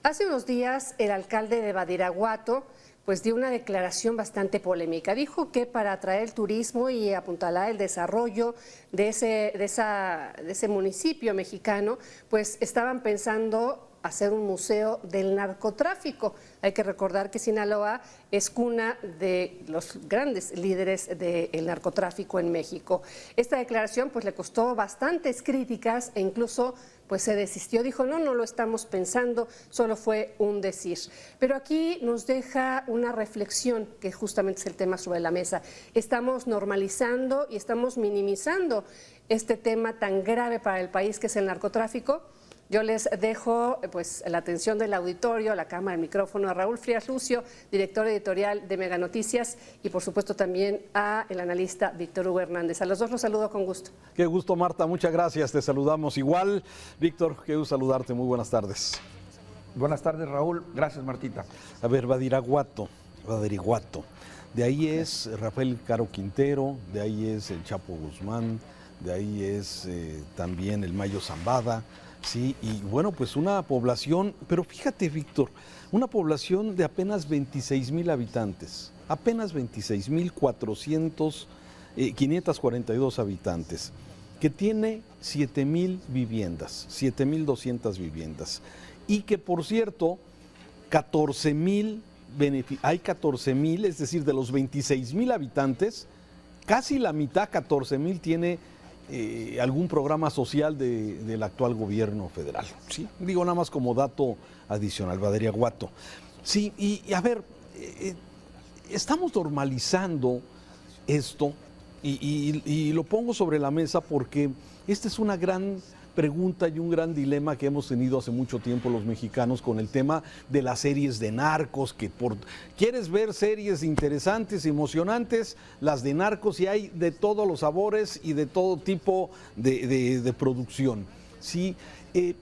Hace unos días el alcalde de Badiraguato pues dio una declaración bastante polémica. Dijo que para atraer el turismo y apuntalar el desarrollo de ese municipio mexicano, pues estaban pensando hacer un museo del narcotráfico. Hay que recordar que Sinaloa es cuna de los grandes líderes del narcotráfico en México. Esta declaración pues le costó bastantes críticas e incluso pues se desistió, dijo no lo estamos pensando, solo fue un decir. Pero aquí nos deja una reflexión que justamente es el tema sobre la mesa. Estamos normalizando y estamos minimizando este tema tan grave para el país que es el narcotráfico. Yo les dejo pues la atención del auditorio, la cámara, el micrófono a Raúl Frías Lucio, director editorial de Mega Noticias, y por supuesto también a el analista Víctor Hugo Hernández. A los dos los saludo con gusto. Qué gusto, Marta, muchas gracias, te saludamos igual. Víctor, qué gusto saludarte, muy buenas tardes. Buenas tardes, Raúl, gracias, Martita. A ver, Badiraguato, de ahí es Rafael Caro Quintero, de ahí es el Chapo Guzmán, de ahí es también el Mayo Zambada. Sí, y bueno, pues una población, pero fíjate, Víctor, una población de apenas 26,000 habitantes, apenas 26,542 habitantes, que tiene 7,000 viviendas, 7,200 viviendas, y que por cierto, 14,000, hay 14,000, es decir, de los 26,000 habitantes, casi la mitad, 14,000, tiene algún programa social del actual gobierno federal. ¿Sí? Digo nada más como dato adicional, Badiraguato. Sí, y a ver, estamos normalizando esto y lo pongo sobre la mesa porque esta es una gran pregunta y un gran dilema que hemos tenido hace mucho tiempo los mexicanos con el tema de las series de narcos, que quieres ver series interesantes, emocionantes, las de narcos, y hay de todos los sabores y de todo tipo de producción. Sí, y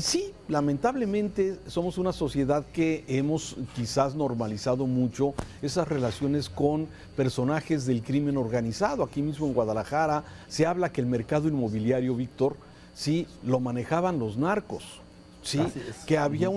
sí, lamentablemente somos una sociedad que hemos quizás normalizado mucho esas relaciones con personajes del crimen organizado. Aquí mismo en Guadalajara se habla que el mercado inmobiliario, Víctor, sí, lo manejaban los narcos, sí, que había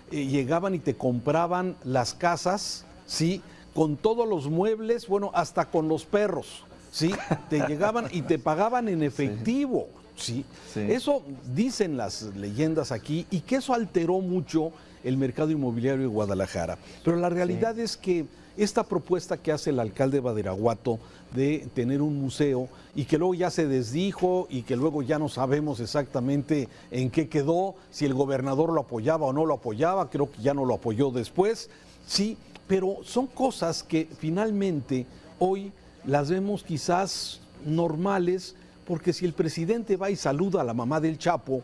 llegaban y te compraban las casas, sí, con todos los muebles, bueno, hasta con los perros, sí, te llegaban y te pagaban en efectivo, sí. Eso dicen las leyendas aquí, y que eso alteró mucho el mercado inmobiliario de Guadalajara. Pero la realidad es que esta propuesta que hace el alcalde de Badiraguato de tener un museo y que luego ya se desdijo y que luego ya no sabemos exactamente en qué quedó, si el gobernador lo apoyaba o no lo apoyaba, creo que ya no lo apoyó después, sí, pero son cosas que finalmente hoy las vemos quizás normales, porque si el presidente va y saluda a la mamá del Chapo,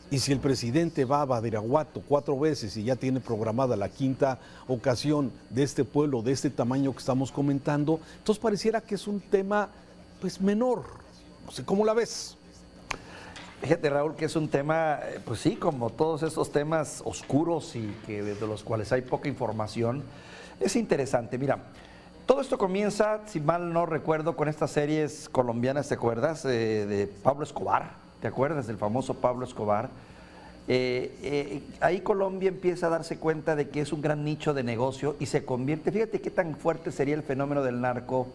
y si el presidente va a Badiraguato 4 veces y ya tiene programada la 5ª ocasión de este pueblo, de este tamaño que estamos comentando, entonces pareciera que es un tema pues menor. No sé, ¿cómo la ves? Fíjate, Raúl, que es un tema, pues sí, como todos esos temas oscuros y que de los cuales hay poca información, es interesante. Mira, todo esto comienza, si mal no recuerdo, con estas series colombianas, ¿te acuerdas? De Pablo Escobar. ¿Te acuerdas del famoso Pablo Escobar? Ahí Colombia empieza a darse cuenta de que es un gran nicho de negocio y se convierte, fíjate qué tan fuerte sería el fenómeno del narco,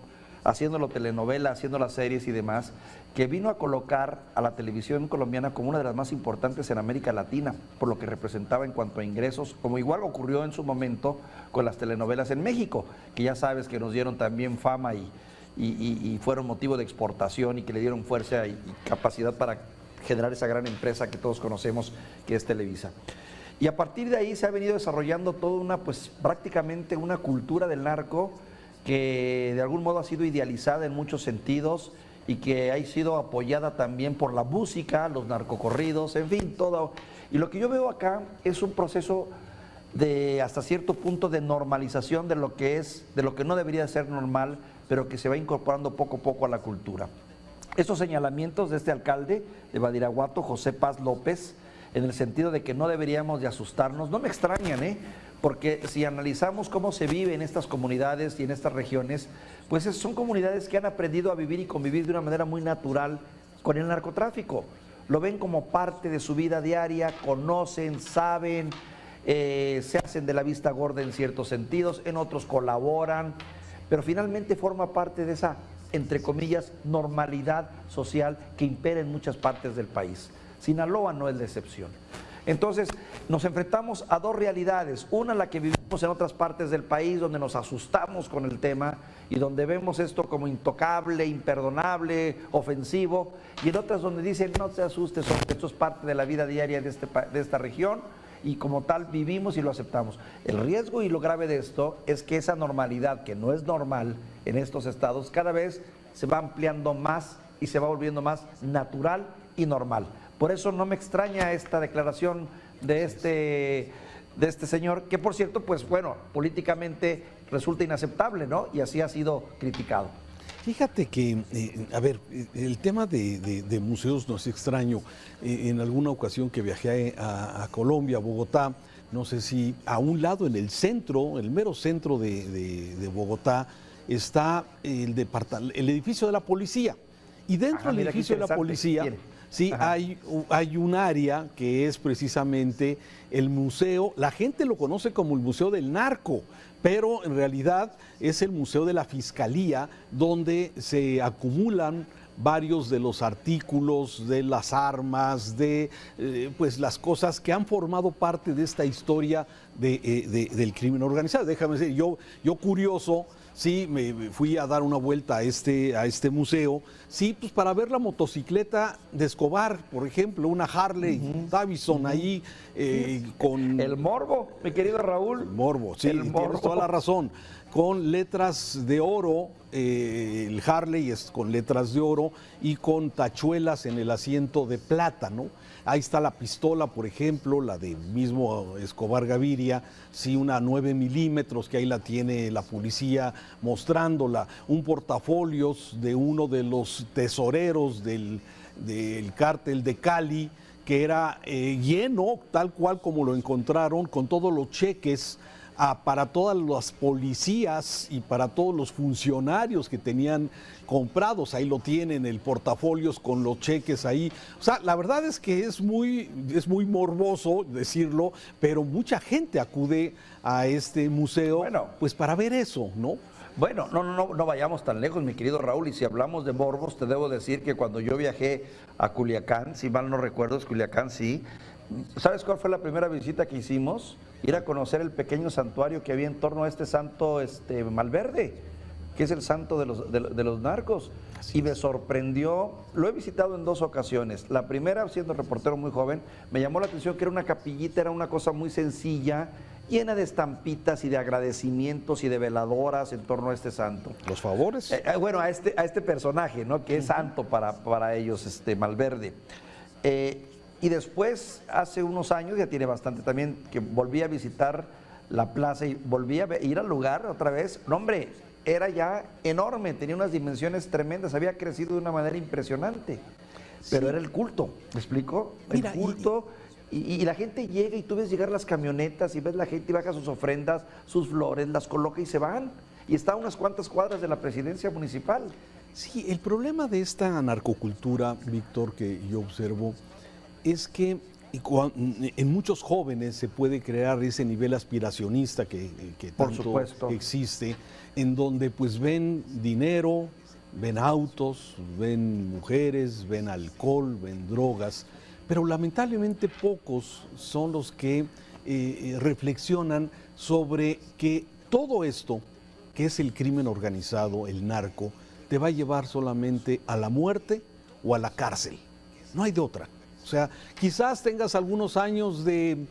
haciéndolo telenovela, haciendo las series y demás, que vino a colocar a la televisión colombiana como una de las más importantes en América Latina, por lo que representaba en cuanto a ingresos, como igual ocurrió en su momento con las telenovelas en México, que ya sabes que nos dieron también fama y fueron motivo de exportación y que le dieron fuerza y capacidad para generar esa gran empresa que todos conocemos, que es Televisa. Y a partir de ahí se ha venido desarrollando toda una, pues prácticamente una cultura del narco que de algún modo ha sido idealizada en muchos sentidos y que ha sido apoyada también por la música, los narcocorridos, en fin, todo. Y lo que yo veo acá es un proceso de hasta cierto punto de normalización de lo que es, de lo que no debería ser normal, pero que se va incorporando poco a poco a la cultura. Estos señalamientos de este alcalde de Badiraguato, José Paz López, en el sentido de que no deberíamos de asustarnos, no me extrañan, porque si analizamos cómo se vive en estas comunidades y en estas regiones, pues son comunidades que han aprendido a vivir y convivir de una manera muy natural con el narcotráfico. Lo ven como parte de su vida diaria, conocen, saben, se hacen de la vista gorda en ciertos sentidos, en otros colaboran, pero finalmente forma parte de esa, entre comillas, normalidad social que impera en muchas partes del país. Sinaloa no es la excepción. Entonces, nos enfrentamos a dos realidades, una la que vivimos en otras partes del país, donde nos asustamos con el tema y donde vemos esto como intocable, imperdonable, ofensivo, y en otras donde dicen, no te asustes, esto es parte de la vida diaria de esta región, y como tal vivimos y lo aceptamos. El riesgo y lo grave de esto es que esa normalidad, que no es normal en estos estados, cada vez se va ampliando más y se va volviendo más natural y normal. Por eso no me extraña esta declaración de este señor, que por cierto, pues bueno, políticamente resulta inaceptable, ¿no? Y así ha sido criticado. Fíjate que, a ver, el tema de museos no es extraño. En alguna ocasión que viajé a Colombia, a Bogotá, no sé si a un lado en el centro, el mero centro de Bogotá, está el edificio de la policía. Y dentro del edificio de la policía, sí, hay un área que es precisamente el museo. La gente lo conoce como el Museo del Narco, pero en realidad es el Museo de la Fiscalía, donde se acumulan varios de los artículos, de las armas, de pues las cosas que han formado parte de esta historia del crimen organizado. Déjame decir, yo curioso, sí, me fui a dar una vuelta a este museo, sí, pues para ver la motocicleta de Escobar, por ejemplo, una Harley Davidson ahí con... El morbo, mi querido Raúl. El morbo, sí, tienes toda la razón. Con letras de oro, el Harley es con letras de oro y con tachuelas en el asiento de plata, ¿no? Ahí está la pistola, por ejemplo, la de mismo Escobar Gaviria, sí, una 9 milímetros, que ahí la tiene la policía mostrándola, un portafolios de uno de los tesoreros del cártel de Cali, que era lleno, tal cual como lo encontraron, con todos los cheques para todas las policías y para todos los funcionarios que tenían comprados. Ahí lo tienen, el portafolios con los cheques ahí. O sea, la verdad es que es muy morboso decirlo, pero mucha gente acude a este museo, bueno, pues para ver eso, ¿no? Bueno, no vayamos tan lejos, mi querido Raúl, y si hablamos de morbos, te debo decir que cuando yo viajé a Culiacán, si mal no recuerdo, es Culiacán, sí. ¿Sabes cuál fue la primera visita que hicimos? Ir a conocer el pequeño santuario que había en torno a este santo Malverde, que es el santo de los narcos. Así y me sorprendió, lo he visitado en 2 ocasiones. La primera, siendo reportero muy joven, me llamó la atención que era una capillita, era una cosa muy sencilla, llena de estampitas y de agradecimientos y de veladoras en torno a este santo. ¿Los favores? Bueno, a este personaje, ¿no? Que es santo para ellos, Malverde. Y después, hace unos años, ya tiene bastante también, que volví a visitar la plaza y volví a ir al lugar otra vez. No, hombre, era ya enorme, tenía unas dimensiones tremendas, había crecido de una manera impresionante. Pero sí, era el culto, ¿me explico? Mira, el culto, y la gente llega y tú ves llegar las camionetas y ves la gente y baja sus ofrendas, sus flores, las coloca y se van. Y está a unas cuantas cuadras de la presidencia municipal. Sí, el problema de esta narcocultura, Víctor, que yo observo, es que en muchos jóvenes se puede crear ese nivel aspiracionista que tanto existe, en donde pues ven dinero, ven autos, ven mujeres, ven alcohol, ven drogas, pero lamentablemente pocos son los que reflexionan sobre que todo esto, que es el crimen organizado, el narco, te va a llevar solamente a la muerte o a la cárcel. No hay de otra. O sea, quizás tengas algunos años de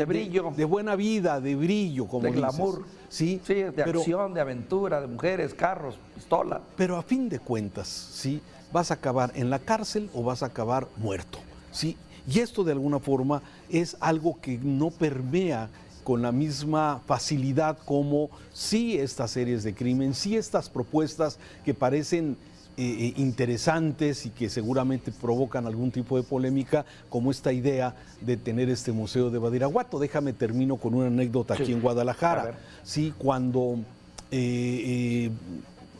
brillo, de buena vida, de brillo, como de glamour, sí, de acción, de aventura, de mujeres, carros, pistola. Pero a fin de cuentas, sí, vas a acabar en la cárcel o vas a acabar muerto, sí. Y esto de alguna forma es algo que no permea con la misma facilidad como sí estas series de crimen, sí estas propuestas que parecen interesantes y que seguramente provocan algún tipo de polémica, como esta idea de tener este museo de Badiraguato. Déjame termino con una anécdota aquí en Guadalajara. Sí, cuando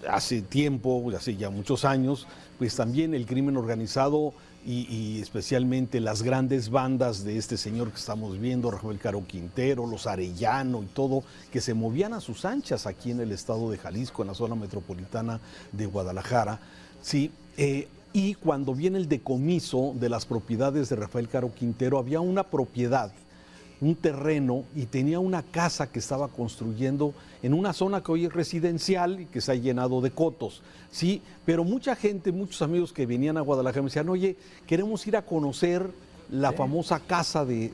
hace tiempo, hace ya muchos años, pues también el crimen organizado y especialmente las grandes bandas de este señor que estamos viendo, Rafael Caro Quintero, los Arellano y todo, que se movían a sus anchas aquí en el estado de Jalisco, en la zona metropolitana de Guadalajara, ¿sí? Y cuando viene el decomiso de las propiedades de Rafael Caro Quintero, había una propiedad, un terreno, y tenía una casa que estaba construyendo en una zona que hoy es residencial y que se ha llenado de cotos, ¿sí? Pero mucha gente, muchos amigos que venían a Guadalajara me decían, oye, queremos ir a conocer la famosa casa de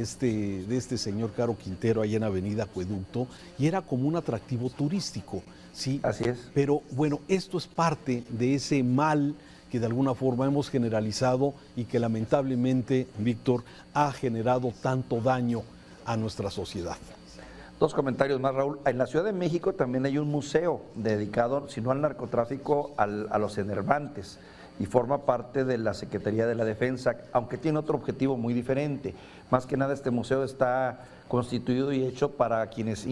este señor Caro Quintero allá en Avenida Acueducto, y era como un atractivo turístico, ¿sí? Así es. Pero bueno, esto es parte de ese mal que de alguna forma hemos generalizado y que lamentablemente, Víctor, ha generado tanto daño a nuestra sociedad. Dos comentarios más, Raúl. En la Ciudad de México también hay un museo dedicado, si no al narcotráfico, a los enervantes, y forma parte de la Secretaría de la Defensa, aunque tiene otro objetivo muy diferente. Más que nada, este museo está constituido y hecho para quienes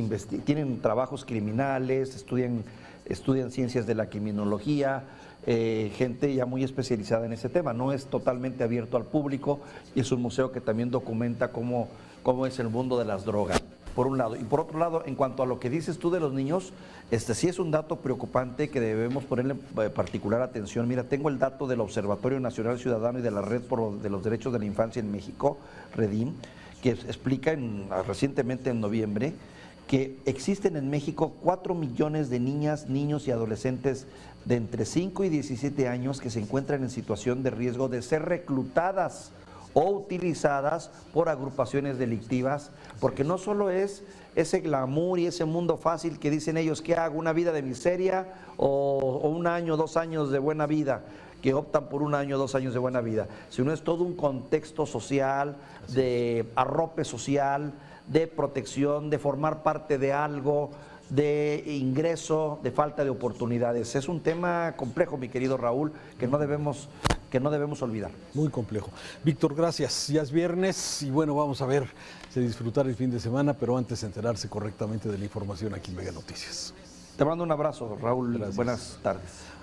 tienen trabajos criminales, estudian ciencias de la criminología, gente ya muy especializada en ese tema. No es totalmente abierto al público y es un museo que también documenta cómo es el mundo de las drogas, por un lado. Y por otro lado, en cuanto a lo que dices tú de los niños, sí es un dato preocupante que debemos ponerle particular atención. Mira, tengo el dato del Observatorio Nacional Ciudadano y de la Red de los Derechos de la Infancia en México, REDIM, que explica recientemente en noviembre que existen en México 4 millones de niñas, niños y adolescentes de entre 5 y 17 años que se encuentran en situación de riesgo de ser reclutadas o utilizadas por agrupaciones delictivas, porque no solo es ese glamour y ese mundo fácil que dicen ellos, ¿qué hago? ¿Una vida de miseria o 1 año, 2 años de buena vida? Que optan por 1 año, 2 años de buena vida, sino es todo un contexto social, de arrope social, de protección, de formar parte de algo, de ingreso, de falta de oportunidades. Es un tema complejo, mi querido Raúl, que no debemos olvidar. Muy complejo. Víctor, gracias. Ya es viernes y bueno, vamos a ver si disfrutar el fin de semana, pero antes enterarse correctamente de la información aquí en Mega Noticias. Te mando un abrazo, Raúl. Gracias. Buenas tardes.